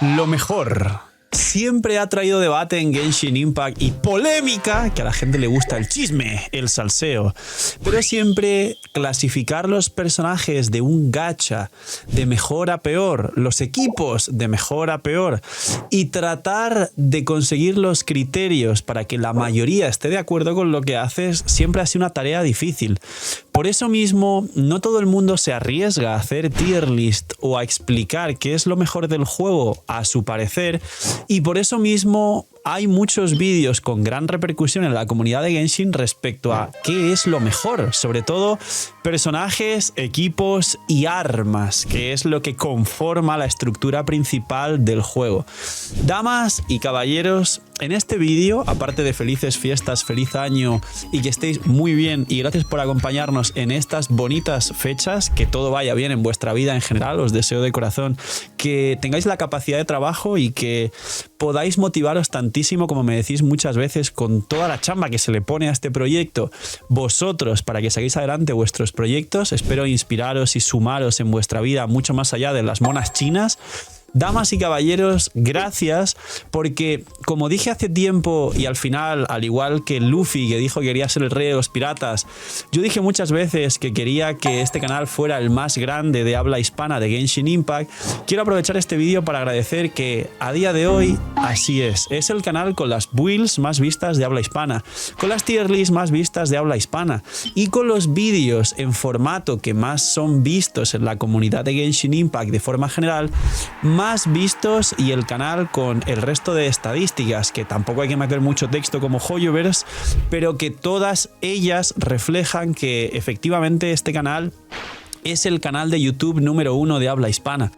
Lo mejor. Siempre ha traído debate en Genshin Impact y polémica, que a la gente le gusta el chisme, el salseo. Pero siempre clasificar los personajes de un gacha de mejor a peor, los equipos de mejor a peor, y tratar de conseguir los criterios para que la mayoría esté de acuerdo con lo que haces, siempre ha sido una tarea difícil. Por eso mismo, no todo el mundo se arriesga a hacer tier list o a explicar qué es lo mejor del juego a su parecer, y por eso mismo hay muchos vídeos con gran repercusión en la comunidad de Genshin respecto a qué es lo mejor, sobre todo personajes, equipos y armas, que es lo que conforma la estructura principal del juego. Damas y caballeros, en este vídeo, aparte de felices fiestas, feliz año y que estéis muy bien y gracias por acompañarnos en estas bonitas fechas, que todo vaya bien en vuestra vida en general, os deseo de corazón que tengáis la capacidad de trabajo y que podáis motivaros tantísimo, como me decís muchas veces, con toda la chamba que se le pone a este proyecto, vosotros, para que saquéis adelante vuestros proyectos. Espero inspiraros y sumaros en vuestra vida mucho más allá de las monas chinas. Damas y caballeros, gracias, porque como dije hace tiempo y al final, al igual que Luffy, que dijo que quería ser el rey de los piratas, yo dije muchas veces que quería que este canal fuera el más grande de habla hispana de Genshin Impact. Quiero aprovechar este vídeo para agradecer que a día de hoy así es el canal con las builds más vistas de habla hispana, con las tier lists más vistas de habla hispana y con los vídeos en formato que más son vistos en la comunidad de Genshin Impact de forma general, más vistos, y el canal con el resto de estadísticas, que tampoco hay que meter mucho texto como Hoyoverse, pero que todas ellas reflejan que efectivamente este canal es el canal de YouTube número 1 de habla hispana.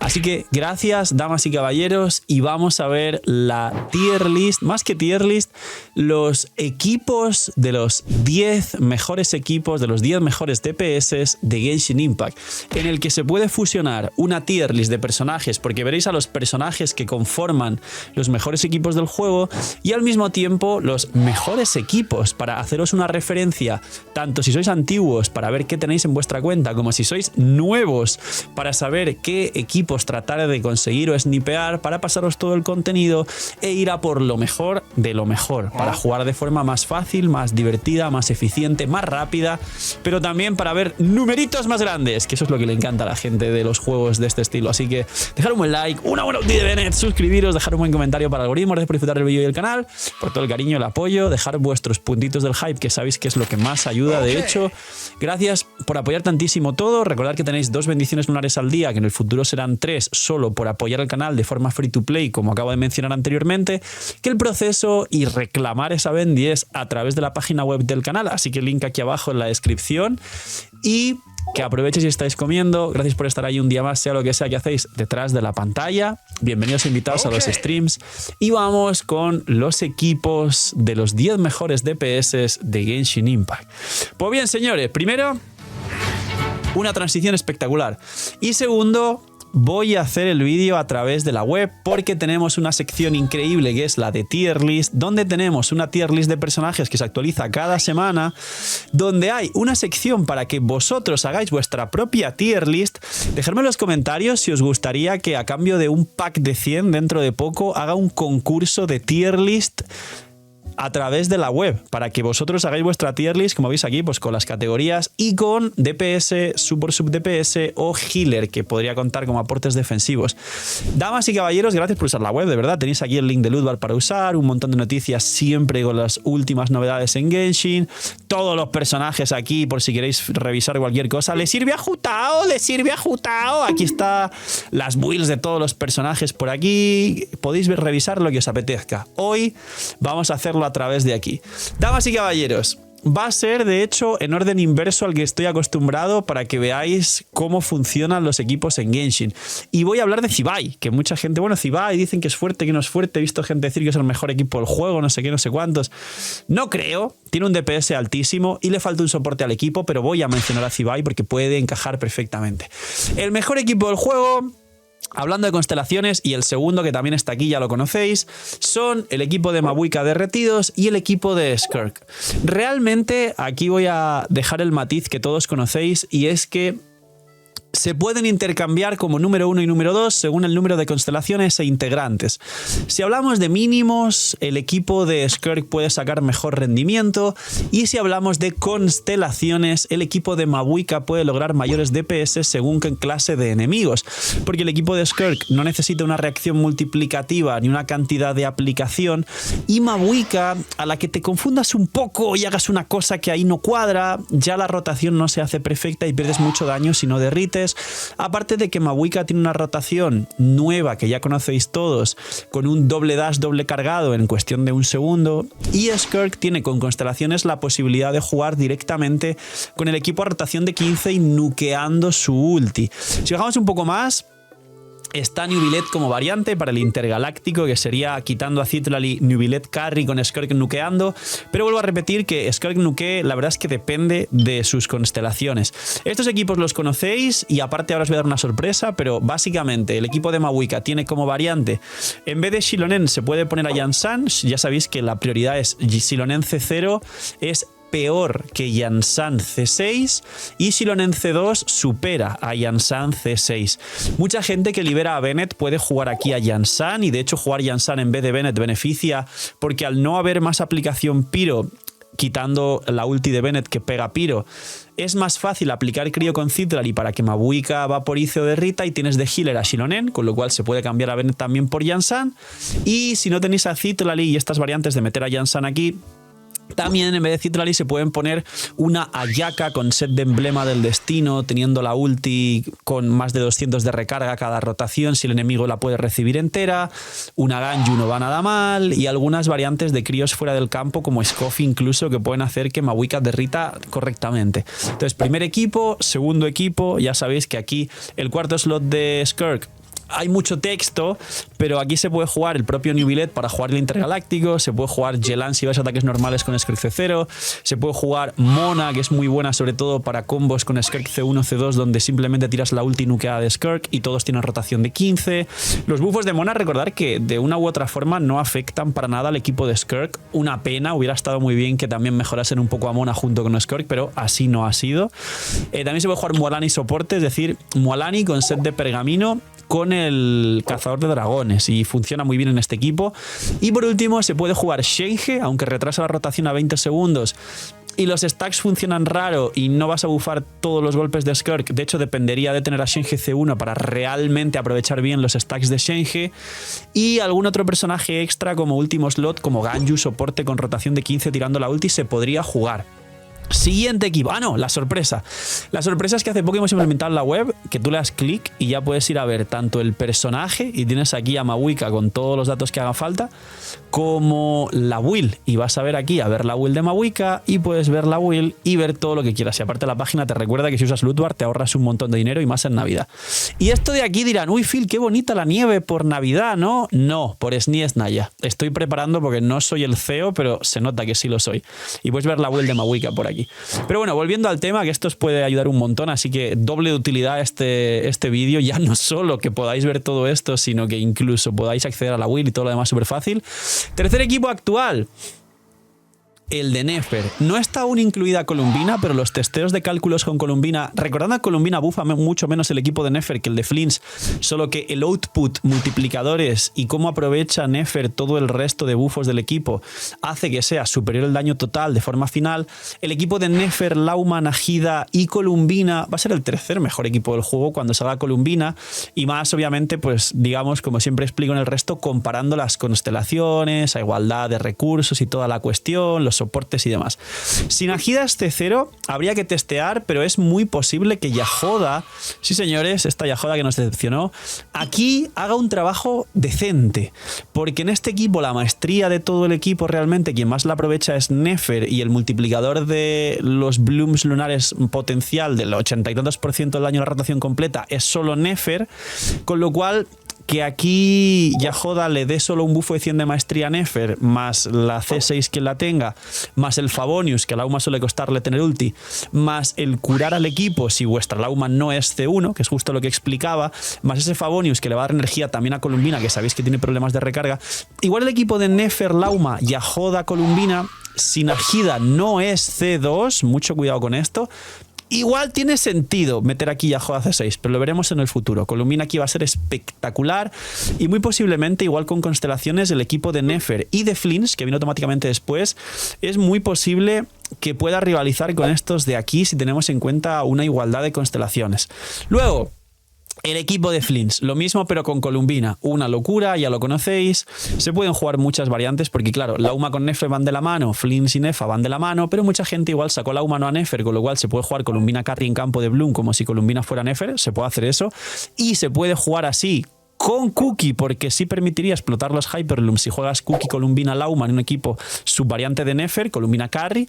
Así que gracias, damas y caballeros, y vamos a ver la tier list, más que tier list, los equipos de los 10 mejores equipos, de los 10 mejores DPS de Genshin Impact, en el que se puede fusionar una tier list de personajes, porque veréis a los personajes que conforman los mejores equipos del juego, y al mismo tiempo los mejores equipos, para haceros una referencia, tanto si sois antiguos, para ver qué tenéis en vuestra cuenta, como si sois nuevos, para saber qué equipos tratar de conseguir o snipear, para pasaros todo el contenido e ir a por lo mejor de lo mejor, para jugar de forma más fácil, más divertida, más eficiente, más rápida, pero también para ver numeritos más grandes, que eso es lo que le encanta a la gente de los juegos de este estilo. Así que dejar un buen like, una buena ulti de Bennett, suscribiros, dejar un buen comentario para el algoritmo, gracias por disfrutar del vídeo y del canal, por todo el cariño, el apoyo, dejar vuestros puntitos del hype, que sabéis que es lo que más ayuda. De hecho, gracias por apoyar tantísimo todo. Recordad que tenéis 2 bendiciones lunares al día, que en el futuro serán 3, solo por apoyar el canal de forma free to play, como acabo de mencionar anteriormente, que el proceso y reclamar esa bendi es a través de la página web del canal, así que el link aquí abajo en la descripción. Y que aprovechéis si estáis comiendo. Gracias por estar ahí un día más, sea lo que sea que hacéis detrás de la pantalla. Bienvenidos e invitados a los streams. Y vamos con los equipos de los 10 mejores DPS de Genshin Impact. Pues bien, señores, primero, una transición espectacular. Y segundo, voy a hacer el vídeo a través de la web, porque tenemos una sección increíble que es la de tier list, donde tenemos una tier list de personajes que se actualiza cada semana, donde hay una sección para que vosotros hagáis vuestra propia tier list. Dejadme en los comentarios si os gustaría que a cambio de un pack de 100 dentro de poco haga un concurso de tier list a través de la web, para que vosotros hagáis vuestra tier list, como veis aquí, pues con las categorías y con DPS, Support Sub DPS o Healer, que podría contar como aportes defensivos. Damas y caballeros, gracias por usar la web, de verdad. Tenéis aquí el link de Lootbar para usar, un montón de noticias siempre con las últimas novedades en Genshin, todos los personajes aquí por si queréis revisar cualquier cosa. ¿Le sirve a Jutao? ¿Le sirve a Jutao? Aquí está las builds de todos los personajes por aquí, podéis revisar lo que os apetezca. Hoy vamos a hacerlo a través de aquí. Damas y caballeros, va a ser de hecho en orden inverso al que estoy acostumbrado, para que veáis cómo funcionan los equipos en Genshin. Y voy a hablar de Zibai, que mucha gente, bueno, Zibai dicen que es fuerte, que no es fuerte. He visto gente decir que es el mejor equipo del juego, no sé qué, no sé cuántos. No creo, tiene un DPS altísimo y le falta un soporte al equipo, pero voy a mencionar a Zibai porque puede encajar perfectamente. El mejor equipo del juego, hablando de constelaciones, y el segundo que también está aquí, ya lo conocéis, son el equipo de Mabuika Derretidos y el equipo de Skirk. Realmente aquí voy a dejar el matiz que todos conocéis, y es que se pueden intercambiar como número 1 y número 2 según el número de constelaciones e integrantes. Si hablamos de mínimos, el equipo de Skirk puede sacar mejor rendimiento, y si hablamos de constelaciones, el equipo de Mavuika puede lograr mayores DPS según qué clase de enemigos, porque el equipo de Skirk no necesita una reacción multiplicativa ni una cantidad de aplicación, y Mavuika, a la que te confundas un poco y hagas una cosa que ahí no cuadra, ya la rotación no se hace perfecta y pierdes mucho daño si no derrites. Aparte de que Mavuika tiene una rotación nueva que ya conocéis todos, con un doble dash doble cargado en cuestión de un segundo, y Skirk tiene con constelaciones la posibilidad de jugar directamente con el equipo a rotación de 15 y nukeando su ulti. Si bajamos un poco más, está Nubilet como variante para el intergaláctico, que sería quitando a Citlali, Nubilet carry con Skirk nukeando, pero vuelvo a repetir que Skirk nuke la verdad es que depende de sus constelaciones. Estos equipos los conocéis y aparte ahora os voy a dar una sorpresa, pero básicamente el equipo de Mavuika tiene como variante, en vez de Xilonen se puede poner a Yansan. Ya sabéis que la prioridad es Xilonen C0, es peor que Yansan C6, y Xilonen C2 supera a Yansan C6. Mucha gente que libera a Bennett puede jugar aquí a Yansan, y de hecho jugar Yansan en vez de Bennett beneficia, porque al no haber más aplicación Pyro, quitando la ulti de Bennett que pega Pyro, es más fácil aplicar crío con Citlali para que Mavuika vaporice o derrita, y tienes de healer a Xilonen, con lo cual se puede cambiar a Bennett también por Yansan. Y si no tenéis a Citlali y estas variantes de meter a Yansan aquí, también en vez de Citlali se pueden poner una Ayaka con set de emblema del destino, teniendo la ulti con más de 200 de recarga cada rotación si el enemigo la puede recibir entera, una Ganyu no va nada mal, y algunas variantes de críos fuera del campo como Scoffy incluso, que pueden hacer que Mavuika derrita correctamente. Entonces, primer equipo, segundo equipo, ya sabéis que aquí el cuarto slot de Skirk hay mucho texto, pero aquí se puede jugar el propio Nubilet para jugar el intergaláctico, se puede jugar Yelan si vais a ataques normales con Skirk C0, se puede jugar Mona, que es muy buena sobre todo para combos con Skirk C1, C2, donde simplemente tiras la ulti nukeada de Skirk y todos tienen rotación de 15. Los buffos de Mona, recordar que de una u otra forma no afectan para nada al equipo de Skirk. Una pena, hubiera estado muy bien que también mejorasen un poco a Mona junto con Skirk, pero así no ha sido. También se puede jugar Mualani soporte, es decir, Mualani con set de pergamino con el cazador de dragones, y funciona muy bien en este equipo. Y por último se puede jugar Shenge, aunque retrasa la rotación a 20 segundos y los stacks funcionan raro y no vas a bufar todos los golpes de Skirk. De hecho, dependería de tener a Shenge C1 para realmente aprovechar bien los stacks de Shenge, y algún otro personaje extra como último slot, como Ganyu soporte con rotación de 15 tirando la ulti, se podría jugar. Siguiente equipo. Ah, no, la sorpresa. La sorpresa es que hace poco hemos implementado en la web que tú le das clic y ya puedes ir a ver tanto el personaje, y tienes aquí a Mavuika con todos los datos que haga falta, como la build. Y vas a ver aquí a ver la build de Mavuika, y puedes ver la build y ver todo lo que quieras. Y aparte la página te recuerda que si usas Lootbar te ahorras un montón de dinero, y más en Navidad. Y esto de aquí dirán, uy Phil, qué bonita la nieve por Navidad, ¿no? No, por SNES Naya. Estoy preparando porque no soy el CEO, pero se nota que sí lo soy. Y puedes ver la build de Mavuika por aquí. Pero bueno, volviendo al tema, que esto os puede ayudar un montón, así que doble de utilidad este vídeo, ya no solo que podáis ver todo esto, sino que incluso podáis acceder a la build y todo lo demás súper fácil. Tercer equipo actual, el de Nefer. No está aún incluida Columbina, pero los testeos de cálculos con Columbina, recordando que Columbina bufa mucho menos el equipo de Nefer que el de Flins, solo que el output, multiplicadores y cómo aprovecha Nefer todo el resto de bufos del equipo hace que sea superior el daño total de forma final. El equipo de Nefer, Lauma, Najida y Columbina va a ser el tercer mejor equipo del juego cuando salga Columbina, y más obviamente, pues digamos, como siempre explico en el resto, comparando las constelaciones, a igualdad de recursos y toda la cuestión, los soportes y demás. Si Najida es C0, habría que testear, pero es muy posible que Yahoda, sí señores, esta Yahoda que nos decepcionó, aquí haga un trabajo decente, porque en este equipo la maestría de todo el equipo, realmente quien más la aprovecha es Nefer, y el multiplicador de los blooms lunares potencial del 80 y tantos % del daño de la rotación completa es solo Nefer, con lo cual que aquí Yahoda le dé solo un bufo de 100 de maestría a Nefer, más la C6 que la tenga, más el Favonius, que a Lauma suele costarle tener ulti, más el curar al equipo si vuestra Lauma no es C1, que es justo lo que explicaba, más ese Favonius que le va a dar energía también a Columbina, que sabéis que tiene problemas de recarga. Igual el equipo de Nefer, Lauma, Yahoda, Columbina, si Najida no es C2, mucho cuidado con esto, Igual tiene sentido meter aquí Yahoo C6, pero lo veremos en el futuro. Columbina aquí va a ser espectacular y muy posiblemente, igual con constelaciones, el equipo de Nefer y de Flins, que viene automáticamente después, es muy posible que pueda rivalizar con estos de aquí si tenemos en cuenta una igualdad de constelaciones. Luego, el equipo de Flins, lo mismo pero con Columbina, una locura, ya lo conocéis. Se pueden jugar muchas variantes porque claro, Lauma con Nefer van de la mano, Flins y Nefa van de la mano, pero mucha gente igual sacó Lauma no a Nefer, con lo cual se puede jugar Columbina Carry en campo de Bloom como si Columbina fuera Nefer, se puede hacer eso, y se puede jugar así con Cookie, porque sí permitiría explotar los Hyperlooms si juegas Cookie, Columbina, Lauma en un equipo subvariante de Nefer, Columbina Carry.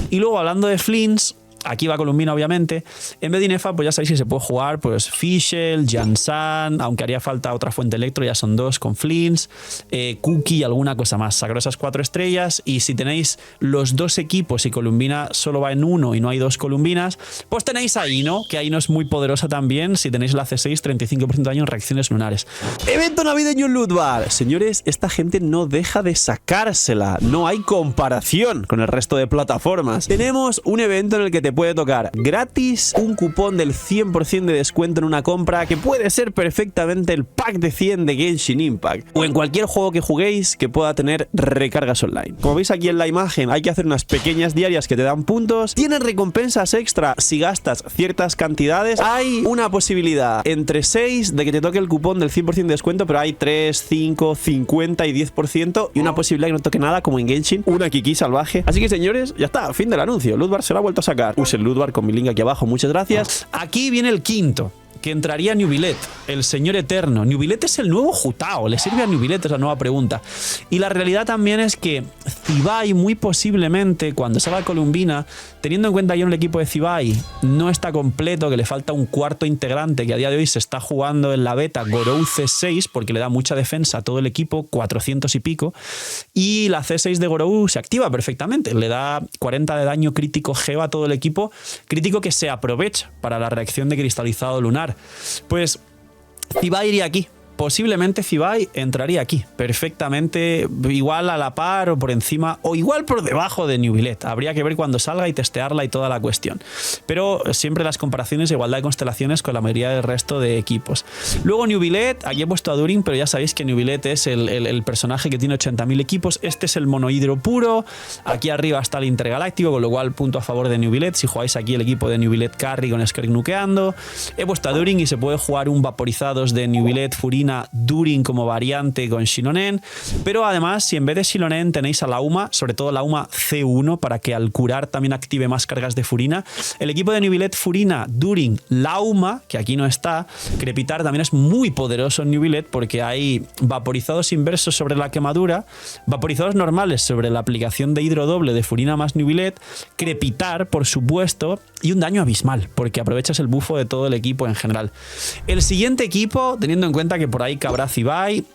Y luego hablando de Flins, aquí va Columbina, obviamente. En vez de Nefa, pues ya sabéis que se puede jugar pues Fischl, Jansan, aunque haría falta otra fuente electro, ya son 2 con Flins, Cookie y alguna cosa más. Sacaros esas 4 estrellas y si tenéis los 2 equipos y Columbina solo va en 1 y no hay 2 Columbinas, pues tenéis a Ino, que Ino es muy poderosa también. Si tenéis la C6, 35% de daño en reacciones lunares. Evento navideño en Loot Bar. Señores, esta gente no deja de sacársela. No hay comparación con el resto de plataformas. Tenemos un evento en el que te puede tocar gratis un cupón del 100% de descuento en una compra, que puede ser perfectamente el pack de 100 de Genshin Impact o en cualquier juego que juguéis que pueda tener recargas online. Como veis aquí en la imagen, hay que hacer unas pequeñas diarias que te dan puntos. Tienen recompensas extra si gastas ciertas cantidades. Hay una posibilidad entre 6 de que te toque el cupón del 100% de descuento, pero hay 3, 5, 50 y 10%, y una posibilidad que no toque nada como en Genshin, una Kiki salvaje. Así que señores, ya está, fin del anuncio. Loot Bar se lo ha vuelto a sacar. El Loot Bar con mi link aquí abajo, muchas gracias. Aquí viene el quinto, que entraría Nubilet, el señor eterno. Nubilet es el nuevo Jutao, ¿le sirve a Nubilet? Es la nueva pregunta. Y la realidad también es que Zibai muy posiblemente, cuando salga Columbina, teniendo en cuenta ya el equipo de Zibai no está completo, que le falta un cuarto integrante, que a día de hoy se está jugando en la beta Gorou C6, porque le da mucha defensa a todo el equipo, 400 y pico, y la C6 de Gorou se activa perfectamente, le da 40 de daño crítico geo a todo el equipo, crítico que se aprovecha para la reacción de cristalizado lunar. Pues Zibai iría aquí. Posiblemente Zibai entraría aquí perfectamente, igual a la par o por encima o igual por debajo de Nubilet. Habría que ver cuando salga y testearla y toda la cuestión. Pero siempre las comparaciones de igualdad de constelaciones con la mayoría del resto de equipos. Luego Nubilet, aquí he puesto a Durin, pero ya sabéis que Nubilet es el personaje que tiene 80.000 equipos. Este es el monohidro puro. Aquí arriba está el intergaláctico, con lo cual punto a favor de Nubilet. Si jugáis aquí el equipo de Nubilet Carry con Skirk nukeando. He puesto a Durin y se puede jugar un vaporizados de Nubilet Furina Durin como variante con Shilonen, pero además si en vez de Shilonen tenéis a Lauma, sobre todo Lauma C1 para que al curar también active más cargas de Furina, el equipo de Nubilet Furina, Durin, Lauma, que aquí no está, Crepitar también es muy poderoso en Nubilet porque hay vaporizados inversos sobre la quemadura, vaporizados normales sobre la aplicación de hidro doble de Furina más Nubilet, Crepitar por supuesto y un daño abismal porque aprovechas el bufo de todo el equipo en general. El siguiente equipo, teniendo en cuenta que por ahí cabrá Zibai,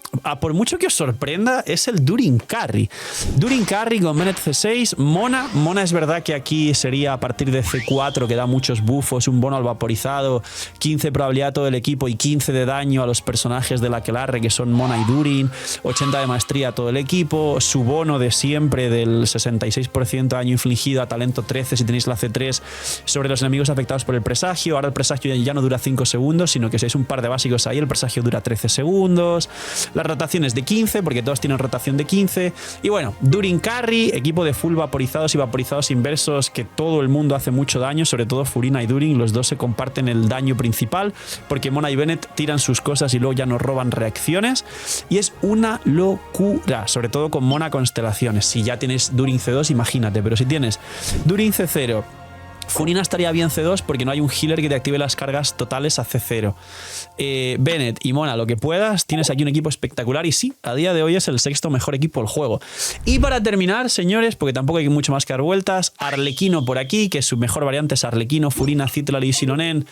por mucho que os sorprenda, es el Durin Carry. Durin Carry con Bennett C6, Mona. Mona es verdad que aquí sería a partir de C4, que da muchos buffos, un bono al vaporizado, 15 probabilidad a todo el equipo y 15 de daño a los personajes de la Aquelarre, que son Mona y Durin, 80 de maestría a todo el equipo, su bono de siempre del 66% de daño infligido a talento 13 si tenéis la C3 sobre los enemigos afectados por el presagio. Ahora el presagio ya no dura 5 segundos, sino que si es un par de básicos ahí, el presagio dura 13 segundos. Las rotaciones de 15, porque todos tienen rotación de 15. Y bueno, Durin Carry, equipo de full vaporizados y vaporizados inversos, que todo el mundo hace mucho daño, sobre todo Furina y Durin, los dos se comparten el daño principal, porque Mona y Bennett tiran sus cosas y luego ya nos roban reacciones. Y es una locura, sobre todo con Mona constelaciones. Si ya tienes Durin C2, imagínate, pero si tienes Durin C0, Furina estaría bien C2 porque no hay un healer que te active las cargas totales a C0. Bennett y Mona, lo que puedas, tienes aquí un equipo espectacular y sí, a día de hoy es el sexto mejor equipo del juego. Y para terminar, señores, porque tampoco hay mucho más que dar vueltas, Arlequino por aquí, que su mejor variante es Arlequino, Furina, Citlali y Shilonen,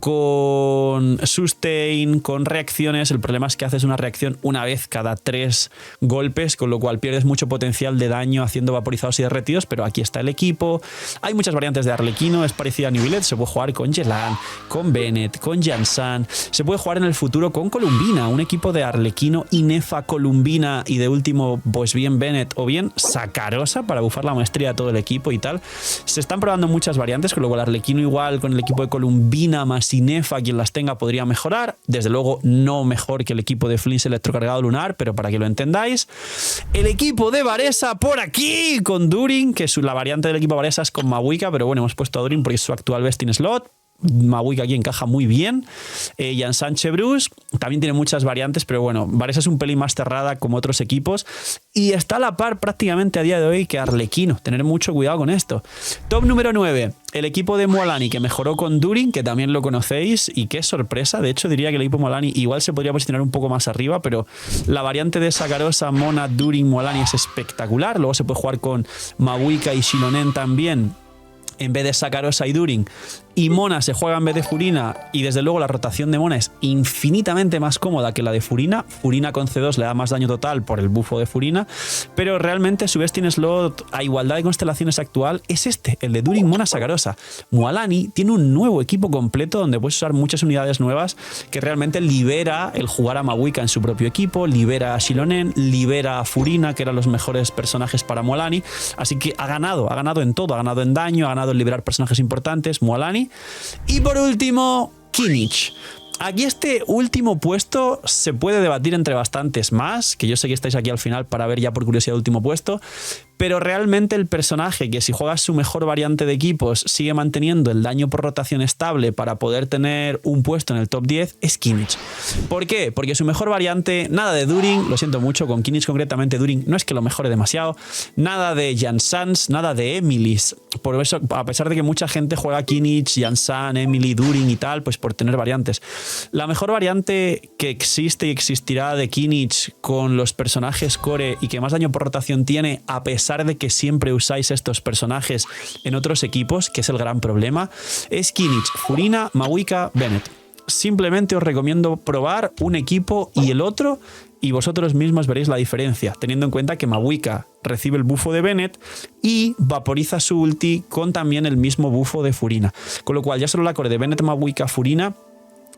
con Sustain, con reacciones. El problema es que haces una reacción una vez cada 3 golpes, con lo cual pierdes mucho potencial de daño haciendo vaporizados y derretidos, pero aquí está el equipo. Hay muchas variantes de Arlequino Arlequino es parecida a New Billet, se puede jugar con Yelan, con Bennett, con Jansan, se puede jugar en el futuro con Columbina, un equipo de Arlequino, Inefa, Columbina y de último, pues bien Bennett o bien Sakarosa para bufar la maestría de todo el equipo y tal. Se están probando muchas variantes, con lo cual Arlequino igual con el equipo de Columbina más Inefa, quien las tenga podría mejorar. Desde luego no mejor que el equipo de Flints electrocargado lunar, pero para que lo entendáis. El equipo de Varesa por aquí con Durin, que la variante del equipo Varesa es con Mavuika, pero bueno, hemos puesto a Durin porque es su actual best in slot. Mavuika aquí encaja muy bien. Jan Sánchez Bruce también tiene muchas variantes, pero bueno, Varesa es un pelín más cerrada como otros equipos y está a la par prácticamente a día de hoy que Arlequino. Tener mucho cuidado con esto. Top número 9, el equipo de Mualani, que mejoró con Durin, que también lo conocéis, y qué sorpresa. De hecho, diría que el equipo Mualani igual se podría posicionar un poco más arriba, pero la variante de Sakarosa, Mona, Durin, Mualani es espectacular. Luego se puede jugar con Mavuika y Shilonen también, en vez de Sakarosa y Durin. Y Mona se juega en vez de Furina, y desde luego la rotación de Mona es infinitamente más cómoda que la de Furina. Furina con C2 le da más daño total por el bufo de Furina, pero realmente su best in slot a igualdad de constelaciones actual es este, el de Durin, Mona, Sakarosa. Mualani tiene un nuevo equipo completo donde puedes usar muchas unidades nuevas que realmente libera el jugar a Mavuika en su propio equipo, libera a Shilonen, libera a Furina, que eran los mejores personajes para Mualani. Así que ha ganado en todo, ha ganado en daño, ha ganado en liberar personajes importantes, Mualani. Y por último, Kimmich. Aquí este último puesto se puede debatir entre bastantes más, que yo sé que estáis aquí al final para ver ya por curiosidad el último puesto, pero realmente el personaje que si juegas su mejor variante de equipos sigue manteniendo el daño por rotación estable para poder tener un puesto en el top 10 es Kimmich. ¿Por qué? Porque su mejor variante, nada de Durin, lo siento mucho, con Kimmich concretamente Durin no es que lo mejore demasiado, nada de Jansans, nada de Emilis. Por eso, a pesar de que mucha gente juega Kimmich, Jansan, Emily, Durin y tal, pues por tener variantes. La mejor variante que existe y existirá de Kimmich con los personajes core y que más daño por rotación tiene, a pesar de que siempre usáis estos personajes en otros equipos, que es el gran problema, es Kimmich, Furina, Mavuika, Bennett. Simplemente os recomiendo probar un equipo y el otro y vosotros mismos veréis la diferencia, teniendo en cuenta que Mavuika recibe el bufo de Bennett y vaporiza su ulti con también el mismo bufo de Furina. Con lo cual ya solo la core de Bennett, Mavuika, Furina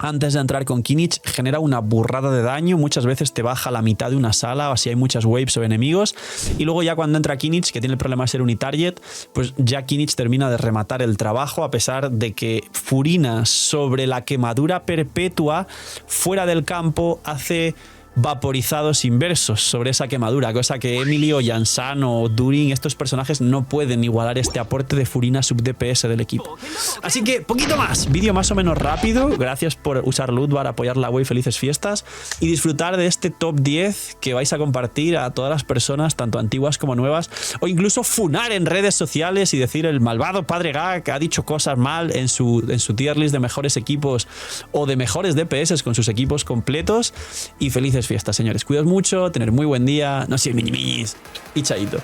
antes de entrar con Kimmich genera una burrada de daño, muchas veces te baja la mitad de una sala o si hay muchas waves o enemigos, y luego ya cuando entra Kimmich, que tiene el problema de ser unitarget, pues ya Kimmich termina de rematar el trabajo, a pesar de que Furina sobre la quemadura perpetua fuera del campo hace vaporizados inversos sobre esa quemadura, cosa que Emily o Jansan o Durin, estos personajes no pueden igualar este aporte de Furina sub DPS del equipo. Así que poquito más, vídeo más o menos rápido, gracias por usar Lootbar, apoyar la web, felices fiestas y disfrutar de este top 10 que vais a compartir a todas las personas, tanto antiguas como nuevas, o incluso funar en redes sociales y decir el malvado padre Gak ha dicho cosas mal en su tier list de mejores equipos o de mejores DPS con sus equipos completos. Y felices fiestas, señores. Cuidaos mucho, tener muy buen día, no seáis minimis y chaito.